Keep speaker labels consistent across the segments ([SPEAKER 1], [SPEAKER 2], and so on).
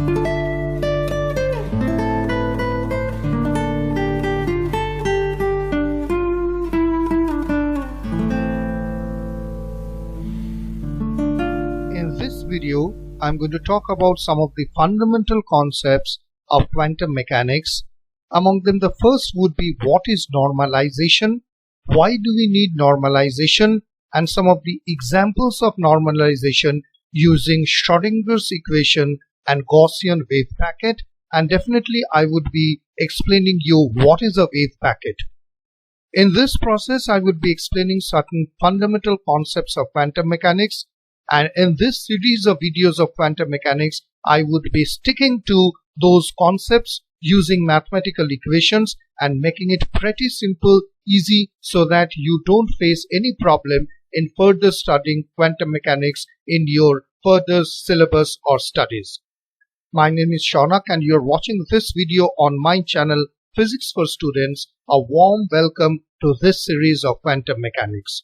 [SPEAKER 1] In this video, I'm going to talk about some of the fundamental concepts of quantum mechanics. Among them, the first would be what is normalization, why do we need normalization, and some of the examples of normalization using Schrodinger's equation and Gaussian wave packet. And definitely I would be explaining you what is a wave packet. In this process, I would be explaining certain fundamental concepts of quantum mechanics. And in this series of videos of quantum mechanics, I would be sticking to those concepts using mathematical equations and making it pretty simple, easy, so that you don't face any problem in further studying quantum mechanics in your further syllabus or studies. My name is Shaunak and you're watching this video on my channel Physics for Students. A warm welcome to this series of quantum mechanics.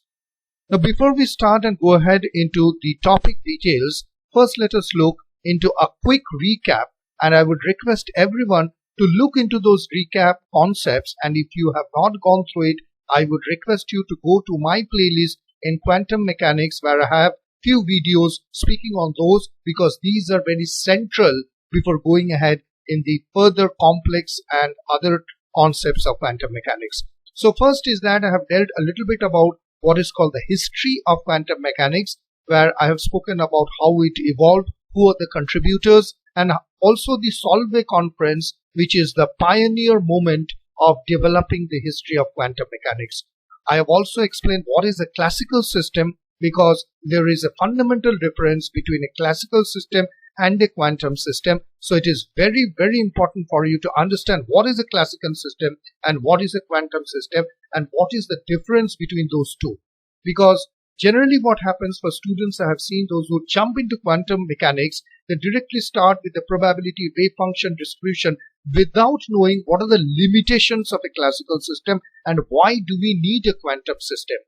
[SPEAKER 1] Now, before we start and go ahead into the topic details, first let us look into a quick recap, and I would request everyone to look into those recap concepts, and if you have not gone through it, I would request you to go to my playlist in quantum mechanics where I have few videos speaking on those, because these are very central before going ahead in the further complex and other concepts of quantum mechanics. So first is that I have dealt a little bit about what is called the history of quantum mechanics, where I have spoken about how it evolved, who are the contributors, and also the Solvay conference, which is the pioneer moment of developing the history of quantum mechanics. I have also explained what is a classical system, because there is a fundamental difference between a classical system and a quantum system. So it is very, very important for you to understand what is a classical system and what is a quantum system and what is the difference between those two. Because generally what happens for students, I have seen those who jump into quantum mechanics, they directly start with the probability wave function distribution without knowing what are the limitations of a classical system and why do we need a quantum system.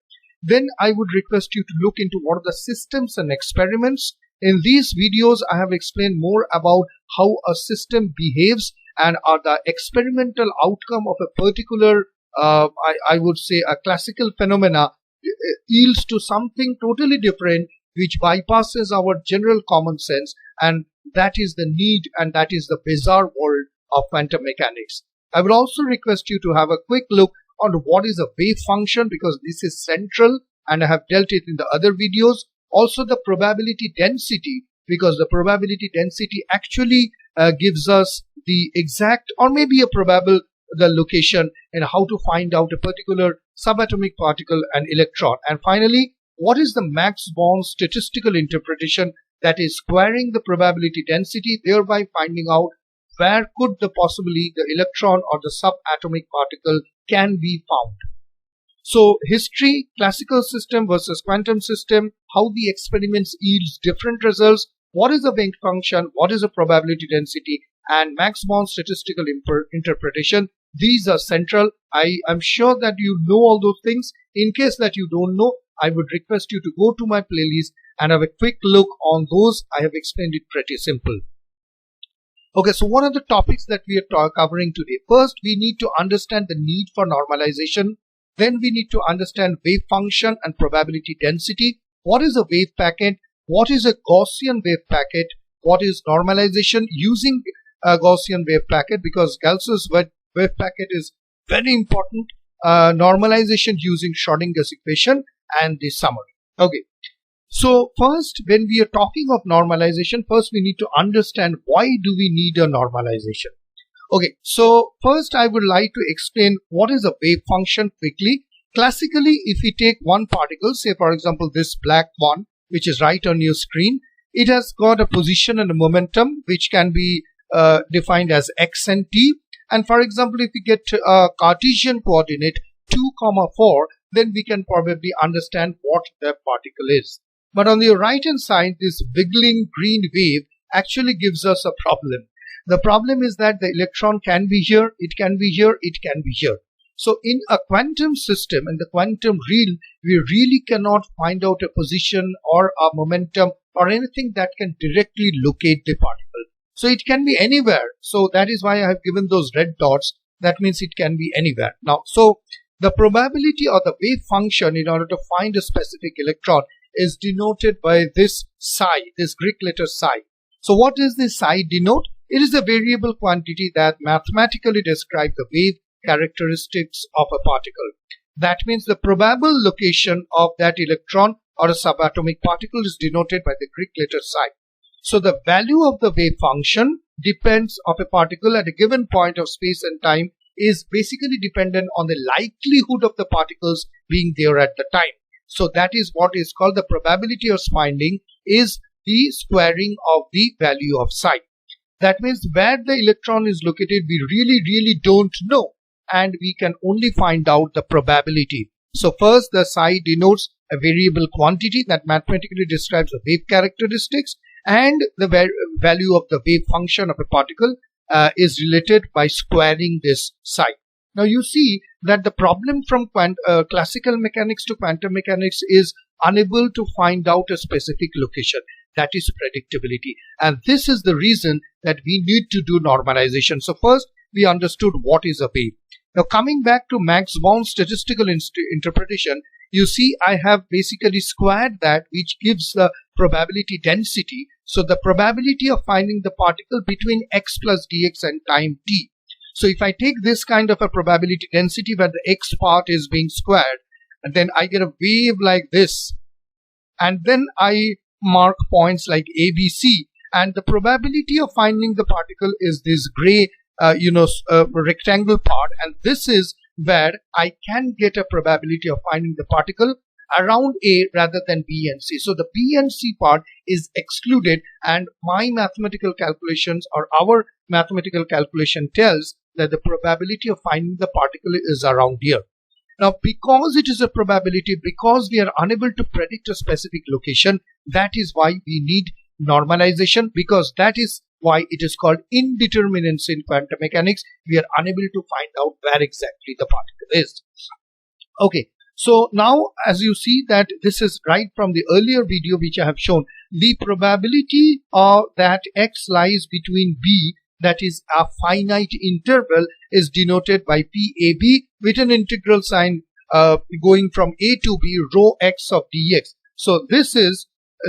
[SPEAKER 1] Then I would request you to look into what are the systems and experiments. In these videos, I have explained more about how a system behaves and are the experimental outcome of a particular, I would say, a classical phenomena yields to something totally different, which bypasses our general common sense, and that is the need and that is the bizarre world of quantum mechanics. I would also request you to have a quick look on what is a wave function, because this is central and I have dealt it in the other videos. Also the probability density, because the probability density actually gives us the exact or maybe a probable the location and how to find out a particular subatomic particle and electron. And finally, what is the Max-Born statistical interpretation, that is squaring the probability density, thereby finding out where could the possibly the electron or the subatomic particle can be found. So history, classical system versus quantum system, how the experiments yields different results, what is a wave function, what is a probability density, and Max-Born statistical interpretation. These are central. I am sure that you know all those things. In case that you don't know, I would request you to go to my playlist and have a quick look on those. I have explained it pretty simple. Okay, so what are the topics that we are covering today? First, we need to understand the need for normalization. Then we need to understand wave function and probability density. What is a wave packet? What is a Gaussian wave packet? What is normalization using a Gaussian wave packet? Because Gauss's wave packet is very important. Normalization using Schrodinger's equation and the summary. Okay. So first, when we are talking of normalization, first we need to understand why do we need a normalization. Okay, so first I would like to explain what is a wave function quickly. Classically, if we take one particle, say for example this black one, which is right on your screen, it has got a position and a momentum which can be defined as x and t. And for example, if we get a Cartesian coordinate 2, 4, then we can probably understand what the particle is. But on the right hand side, this wiggling green wave actually gives us a problem. The problem is that the electron can be here, it can be here, it can be here. So in a quantum system, in the quantum realm, we really cannot find out a position or a momentum or anything that can directly locate the particle. So it can be anywhere. So that is why I have given those red dots. That means it can be anywhere. Now, so the probability or the wave function in order to find a specific electron is denoted by this psi, this Greek letter psi. So what does this psi denote? It is a variable quantity that mathematically describes the wave characteristics of a particle. That means the probable location of that electron or a subatomic particle is denoted by the Greek letter psi. So the value of the wave function depends of a particle at a given point of space and time is basically dependent on the likelihood of the particles being there at the time. So that is what is called the probability of finding is the squaring of the value of psi. That means where the electron is located we really don't know, and we can only find out the probability. So first the psi denotes a variable quantity that mathematically describes the wave characteristics, and the value of the wave function of a particle is related by squaring this psi. Now you see that the problem from classical mechanics to quantum mechanics is unable to find out a specific location. That is predictability, and this is the reason that we need to do normalization. So first we understood what is a wave. Now coming back to Max Born's statistical interpretation, you see I have basically squared that, which gives the probability density. So the probability of finding the particle between x plus dx and time t. So if I take this kind of a probability density where the x part is being squared, and then I get a wave like this, and then I mark points like A, B, C, and the probability of finding the particle is this gray rectangle part, and this is where I can get a probability of finding the particle around A rather than B and C. So the B and C part is excluded, and my mathematical calculations or our mathematical calculation tells that the probability of finding the particle is around here. Now because it is a probability, because we are unable to predict a specific location, that is why we need normalization, because that is why it is called indeterminacy in quantum mechanics. We are unable to find out where exactly the particle is. Okay, so now as you see that this is right from the earlier video which I have shown, the probability of that x lies between B, that is a finite interval, is denoted by PAB with an integral sign going from A to B rho x of dx. So this is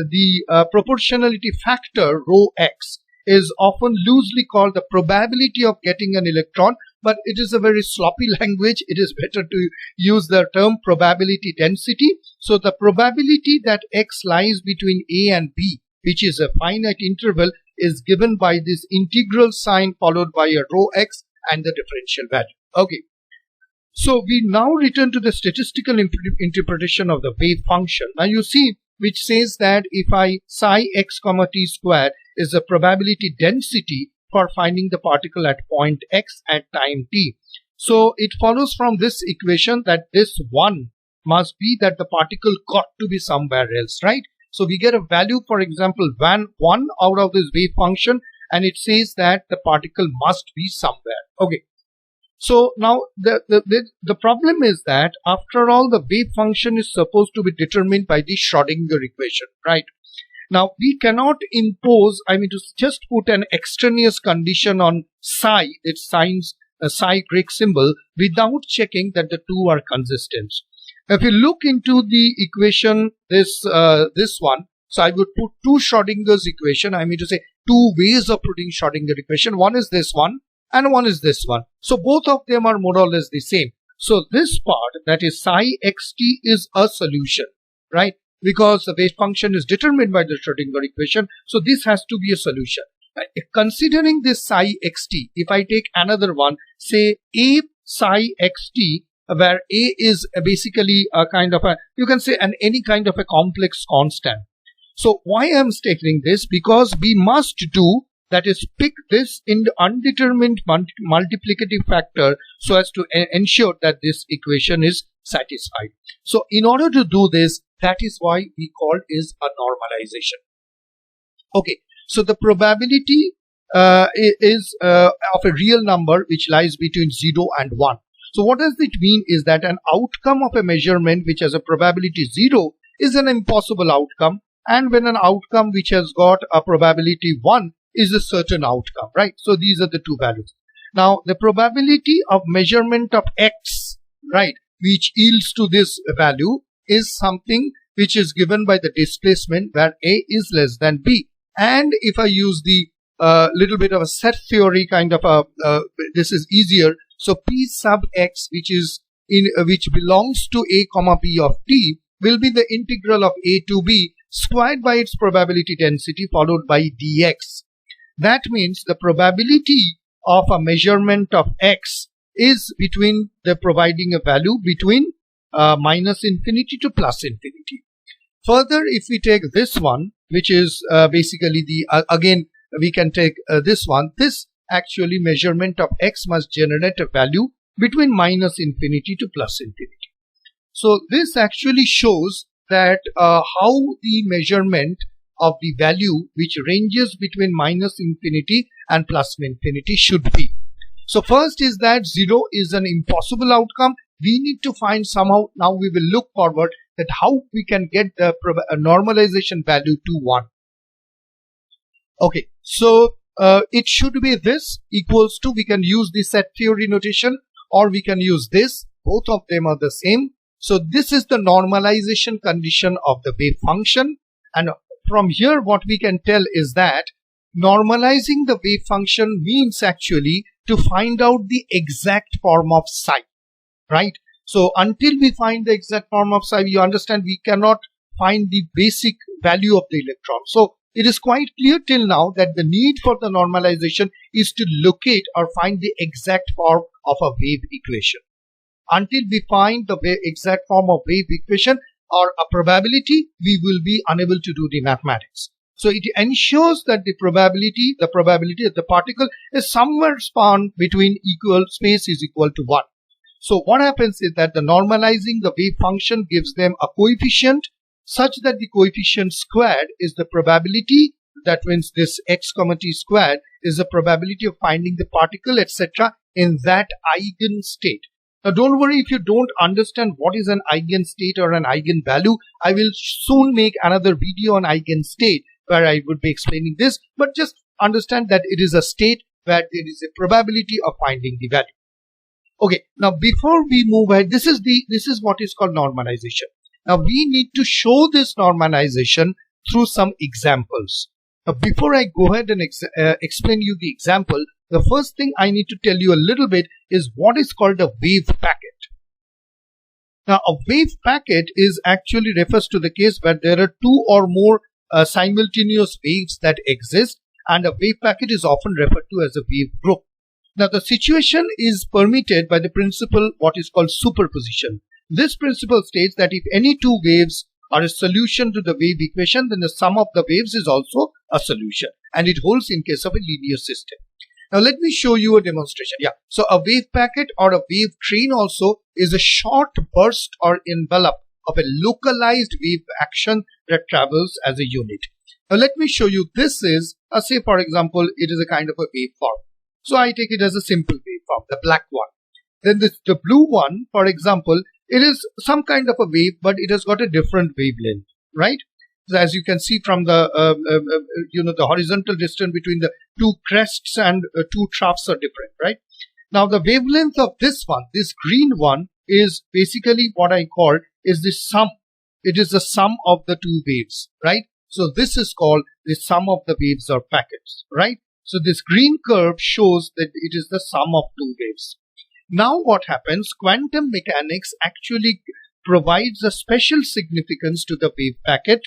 [SPEAKER 1] the proportionality factor rho x is often loosely called the probability of getting an electron, but it is a very sloppy language. It is better to use the term probability density. So the probability that x lies between A and B, which is a finite interval, is given by this integral sign followed by a rho x and the differential value. Okay, so we now return to the statistical interpretation of the wave function. Now you see, which says that if I psi x comma t squared is the probability density for finding the particle at point x at time t. So it follows from this equation that this 1 must be that the particle got to be somewhere else, right? So we get a value, for example, 1 out of this wave function, and it says that the particle must be somewhere. Okay. So now the problem is that after all, the wave function is supposed to be determined by the Schrodinger equation, right? Now we cannot impose, to just put an extraneous condition on psi, it signs a psi Greek symbol, without checking that the two are consistent. If you look into the equation, this one, so I would put two Schrodinger's equation, two ways of putting Schrodinger equation. One is this one and one is this one. So both of them are more or less the same. So this part, that is psi xt, is a solution, right? Because the wave function is determined by the Schrodinger equation. So this has to be a solution. Considering this psi xt, if I take another one, say A psi xt, where A is basically a kind of a, you can say any kind of a complex constant. So why I am stating this? Because we must do, that is, pick this in the undetermined multiplicative factor so as to ensure that this equation is satisfied. So in order to do this, that is why we call is a normalization. Okay, so the probability is of a real number which lies between 0 and 1. So what does it mean is that an outcome of a measurement which has a probability 0 is an impossible outcome, and when an outcome which has got a probability 1 is a certain outcome, right? So these are the two values. Now the probability of measurement of x, right, which yields to this value is something which is given by the displacement where a is less than b. And if I use the little bit of a set theory kind of a this is easier. So p sub x, which is which belongs to a comma b of t, will be the integral of a to b squared by its probability density followed by dx. That means the probability of a measurement of x is between the providing a value between minus infinity to plus infinity. Further, if we take this one, which is basically the again we can take this one, this actually measurement of x must generate a value between minus infinity to plus infinity. So this actually shows that how the measurement of the value which ranges between minus infinity and plus infinity should be. So first is that 0 is an impossible outcome. We need to find somehow, now we will look forward that how we can get the normalization value to 1. Okay, so it should be this equals to, we can use the set theory notation or we can use this. Both of them are the same. So this is the normalization condition of the wave function, and from here what we can tell is that normalizing the wave function means actually to find out the exact form of psi, right? So until we find the exact form of psi, you understand we cannot find the basic value of the electron. So it is quite clear till now that the need for the normalization is to locate or find the exact form of a wave equation. Until we find the exact form of wave equation or a probability, we will be unable to do the mathematics. So it ensures that the probability of the particle is somewhere spawned between space is equal to 1. So what happens is that the normalizing the wave function gives them a coefficient such that the coefficient squared is the probability, that means this x comma t squared is the probability of finding the particle etc. in that eigenstate. Now don't worry if you don't understand what is an eigenstate or an eigenvalue. I will soon make another video on eigenstate where I would be explaining this, but just understand that it is a state where there is a probability of finding the value. Okay, now before we move ahead, this is what is called normalization. Now we need to show this normalization through some examples. Now before I go ahead and explain you the example, the first thing I need to tell you a little bit is what is called a wave packet. Now a wave packet is actually refers to the case where there are two or more simultaneous waves that exist, and a wave packet is often referred to as a wave group. Now the situation is permitted by the principle what is called superposition. This principle states that if any two waves are a solution to the wave equation, then the sum of the waves is also a solution, and it holds in case of a linear system. Now let me show you a demonstration. Yeah, so a wave packet or a wave train also is a short burst or envelope of a localized wave action that travels as a unit. Now let me show you, this is say for example it is a kind of a waveform. So I take it as a simple waveform, the black one. Then the blue one, for example, it is some kind of a wave, but it has got a different wavelength, right? So as you can see from the the horizontal distance between the two crests and two troughs are different, right? Now the wavelength of this one, this green one, is basically what I call is the sum. It is the sum of the two waves, right? So this is called the sum of the waves or packets, right? So this green curve shows that it is the sum of two waves. Now what happens? Quantum mechanics actually provides a special significance to the wave packet.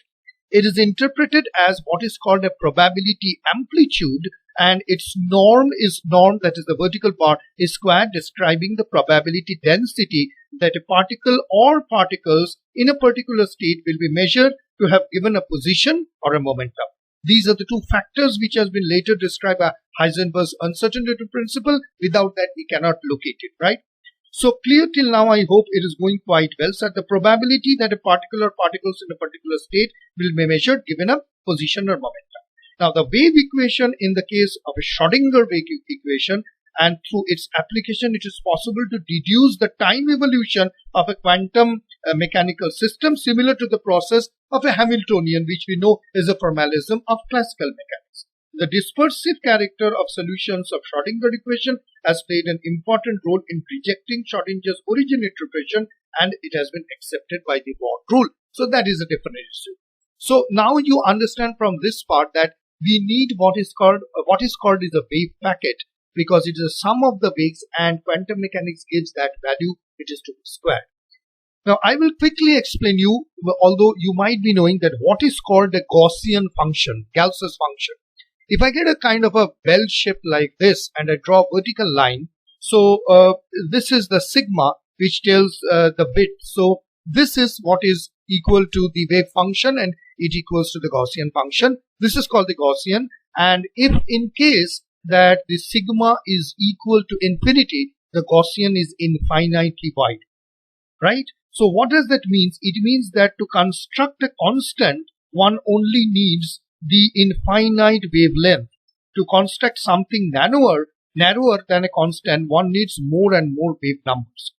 [SPEAKER 1] It is interpreted as what is called a probability amplitude, and its norm, that is the vertical part, is squared, describing the probability density that a particle or particles in a particular state will be measured to have given a position or a momentum. These are the two factors which has been later described by Heisenberg's uncertainty principle. Without that, we cannot locate it, right? So clear till now, I hope it is going quite well. So the probability that a particle or particles in a particular state will be measured given a position or momentum. Now the wave equation in the case of a Schrodinger wave equation, and through its application, it is possible to deduce the time evolution of a quantum mechanical system similar to the process of a Hamiltonian, which we know is a formalism of classical mechanics. The dispersive character of solutions of Schrodinger equation has played an important role in rejecting Schrodinger's original interpretation, and it has been accepted by the Watt rule. So that is a different issue. So now you understand from this part that we need what is called is a wave packet, because it is a sum of the waves, and quantum mechanics gives that value, it is to be squared. Now I will quickly explain you, although you might be knowing, that what is called a Gaussian function, Gauss's function. If I get a kind of a bell shape like this and I draw a vertical line, so this is the sigma which tells the width. So this is what is equal to the wave function, and it equals to the Gaussian function. This is called the Gaussian, and if in case that the sigma is equal to infinity, the Gaussian is infinitely wide, right? So what does that mean? It means that to construct a constant, one only needs the infinite wavelength. To construct something narrower than a constant, one needs more and more wave numbers.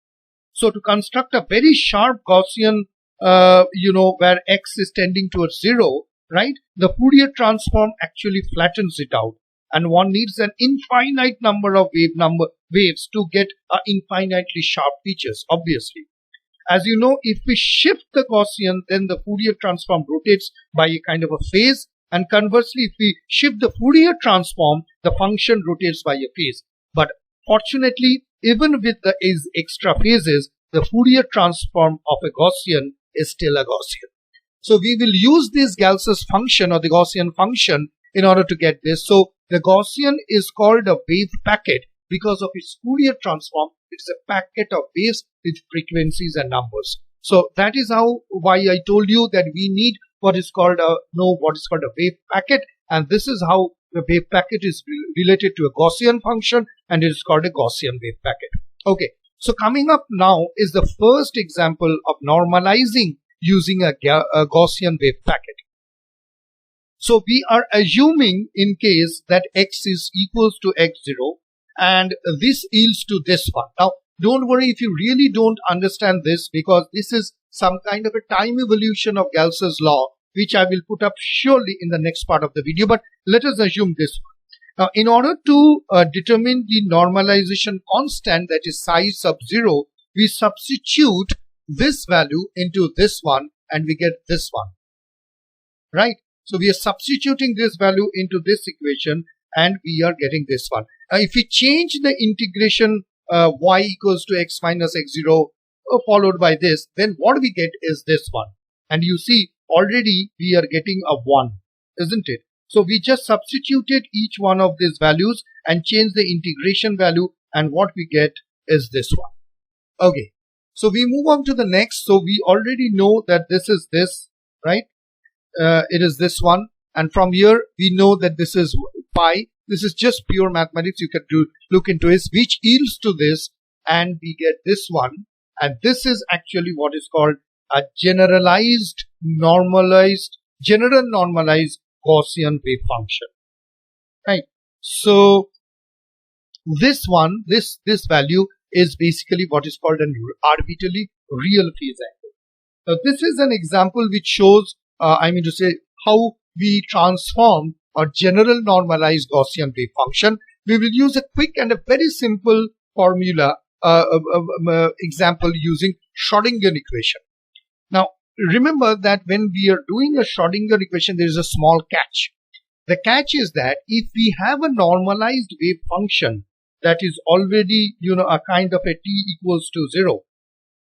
[SPEAKER 1] So to construct a very sharp Gaussian, where x is tending towards 0, right? The Fourier transform actually flattens it out, and one needs an infinite number of waves to get infinitely sharp features, obviously. As you know, if we shift the Gaussian, then the Fourier transform rotates by a kind of a phase, and conversely, if we shift the Fourier transform, the function rotates by a phase. But fortunately, even with the extra phases, the Fourier transform of a Gaussian is still a Gaussian. So we will use this Gauss's function or the Gaussian function in order to get this. So the Gaussian is called a wave packet because of its Fourier transform. It's a packet of waves with frequencies and numbers. So that is why I told you that we need what is called a wave packet, and this is how the wave packet is related to a Gaussian function, and it is called a Gaussian wave packet. Okay, so coming up now is the first example of normalizing using a Gaussian wave packet. So we are assuming in case that x is equals to x0, and this yields to this one. Now don't worry if you really don't understand this, because this is some kind of a time evolution of Gauss's law, which I will put up surely in the next part of the video, but let us assume this one. Now in order to determine the normalization constant, that is psi sub 0, we substitute this value into this one and we get this one, right? So we are substituting this value into this equation and we are getting this one. Now if we change the integration y equals to x minus x0 followed by this, then what we get is this one. And you see already we are getting a 1, isn't it? So we just substituted each one of these values and change the integration value, and what we get is this one. Okay, so we move on to the next. So we already know that this is this, right? It is this one, and from here we know that this is pi. This is just pure mathematics. You can look into it, which yields to this, and we get this one. And this is actually what is called a general normalized Gaussian wave function, right? So this one, this value is basically what is called an arbitrarily real phase angle. Now this is an example which shows, how we transform a general normalized Gaussian wave function. We will use a quick and a very simple formula example using Schrodinger equation. Now remember that when we are doing a Schrodinger equation, there is a small catch. The catch is that if we have a normalized wave function that is already a kind of a t equals to 0,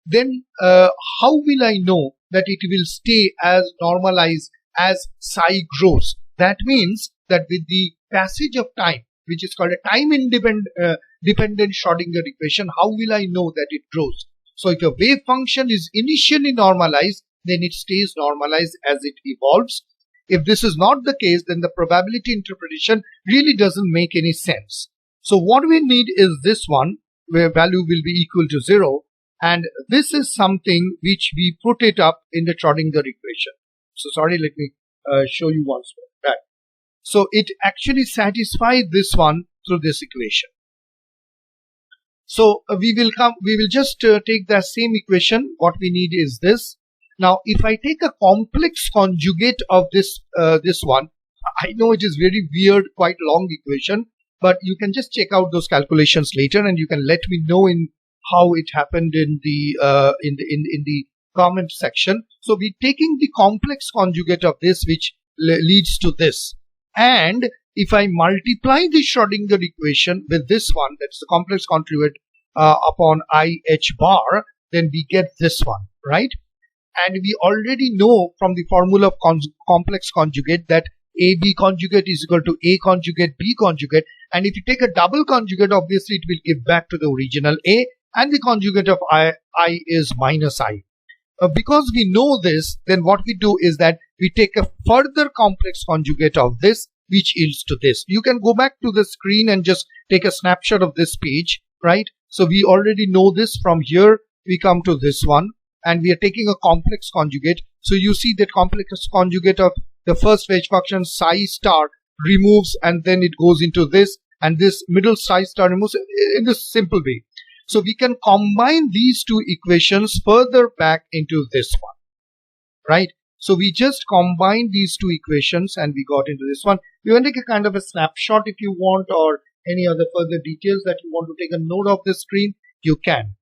[SPEAKER 1] then how will I know that it will stay as normalized as psi grows? That means that with the passage of time, which is called a time dependent Schrodinger equation, how will I know that it grows? So if a wave function is initially normalized, then it stays normalized as it evolves. If this is not the case, then the probability interpretation really doesn't make any sense. So what we need is this one, where value will be equal to 0, and this is something which we put it up in the Schrodinger equation. So sorry, let me show you once more. Right. So it actually satisfies this one through this equation. So we will just take the same equation. What we need is this. Now if I take a complex conjugate of this one, I know it is very weird, quite long equation, but you can just check out those calculations later, and you can let me know in how it happened in the comment section. So we're taking the complex conjugate of this, which leads to this, and if I multiply the Schrodinger equation with this one, that's the complex conjugate upon IH bar, then we get this one, right? And we already know from the formula of complex conjugate that AB conjugate is equal to A conjugate B conjugate, and if you take a double conjugate, obviously it will give back to the original A, and the conjugate of I is minus I. Because we know this, then what we do is that we take a further complex conjugate of this, which yields to this. You can go back to the screen and just take a snapshot of this page, right? So we already know this. From here we come to this one, and we are taking a complex conjugate. So you see that complex conjugate of the first wave function psi star removes, and then it goes into this, and this middle psi star removes in this simple way. So we can combine these two equations further back into this one, right? So we just combine these two equations and we got into this one. You can take a kind of a snapshot if you want, or any other further details that you want to take a note of the screen, you can.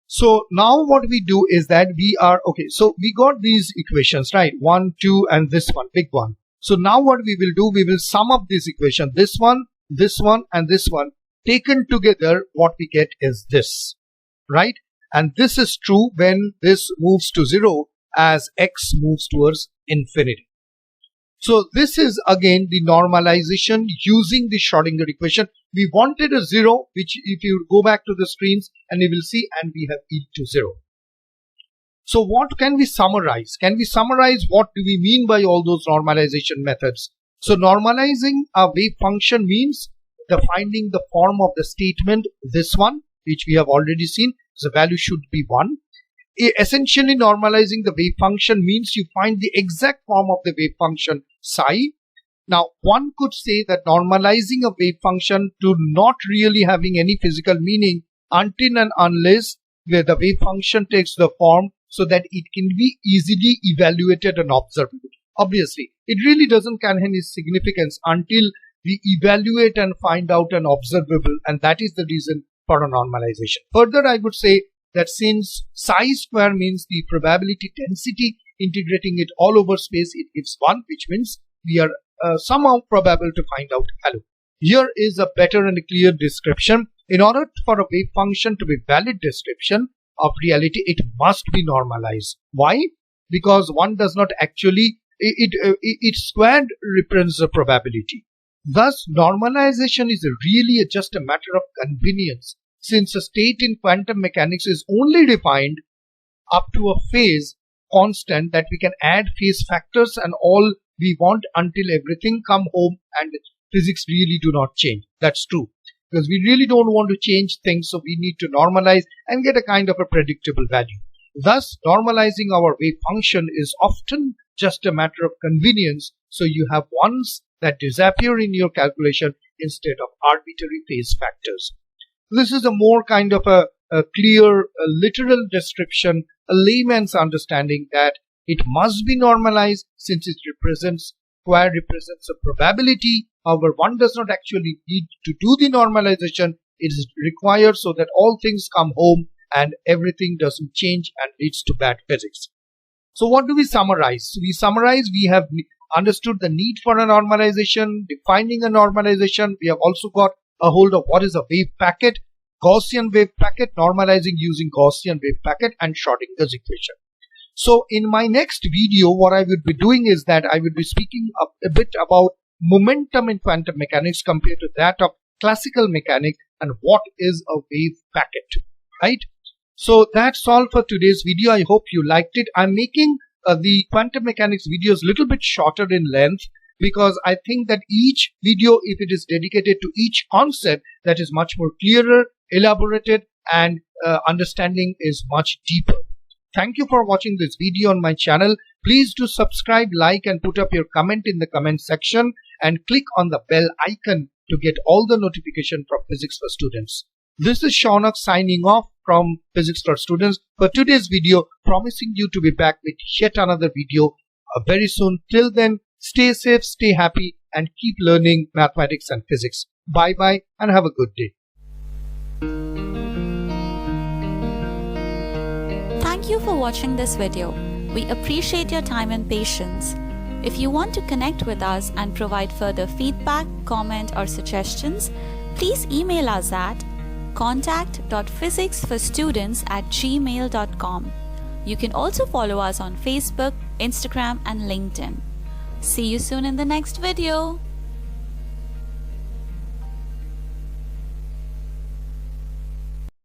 [SPEAKER 1] So now what we do is that we are, okay, so we got these equations, right? 1, 2, and this one, big one. So now what we will do, we will sum up this equation, this one, and this one. Taken together, what we get is this, right? And this is true when this moves to 0 as x moves towards infinity. So this is again the normalization using the Schrodinger equation. We wanted a 0, which if you go back to the screens and you will see, and we have e to 0. So what can we summarize? Can we summarize what do we mean by all those normalization methods? So normalizing a wave function means finding the form of the statement, this one, which we have already seen. The value should be 1. Essentially, normalizing the wave function means you find the exact form of the wave function psi. Now, one could say that normalizing a wave function to not really having any physical meaning until and unless where the wave function takes the form so that it can be easily evaluated and observed. Obviously, it really doesn't carry any significance until we evaluate and find out an observable, and that is the reason for a normalization. Further, I would say that since psi square means the probability density, integrating it all over space, it gives 1, which means we are somehow probable to find out hello. Here is a better and clear description. In order for a wave function to be valid description of reality, it must be normalized. Why? Because one does not actually, it squared represents the probability. Thus, normalization is really just a matter of convenience, since a state in quantum mechanics is only defined up to a phase constant that we can add phase factors and all we want until everything come home and physics really do not change. That's true, because we really don't want to change things, so we need to normalize and get a kind of a predictable value. Thus, normalizing our wave function is often just a matter of convenience, so you have ones that disappear in your calculation instead of arbitrary phase factors. This is a more kind of a clear, literal description, a layman's understanding that it must be normalized since it represents a probability. However, one does not actually need to do the normalization. It is required so that all things come home and everything doesn't change and leads to bad physics. So what do we summarize? We summarize, we have understood the need for a normalization, defining a normalization. We have also got a hold of what is a wave packet, Gaussian wave packet, normalizing using Gaussian wave packet, and Schrodinger's equation. So in my next video, what I would be doing is that I would be speaking a bit about momentum in quantum mechanics compared to that of classical mechanics and what is a wave packet, right? So that's all for today's video. I hope you liked it. I'm making the quantum mechanics videos a little bit shorter in length because I think that each video, if it is dedicated to each concept, that is much more clearer, elaborated, and understanding is much deeper. Thank you for watching this video on my channel. Please do subscribe, like, and put up your comment in the comment section, and click on the bell icon to get all the notification from Physics for Students. This is Shaunak signing off from Physics for Students for today's video, promising you to be back with yet another video very soon. Till then, stay safe, stay happy, and keep learning mathematics and physics. Bye bye and have a good day.
[SPEAKER 2] Thank you for watching this video. We appreciate your time and patience. If you want to connect with us and provide further feedback, comment or suggestions, please email us at contact.physicsforstudents@gmail.com. You can also follow us on Facebook, Instagram and LinkedIn. See you soon in the next video.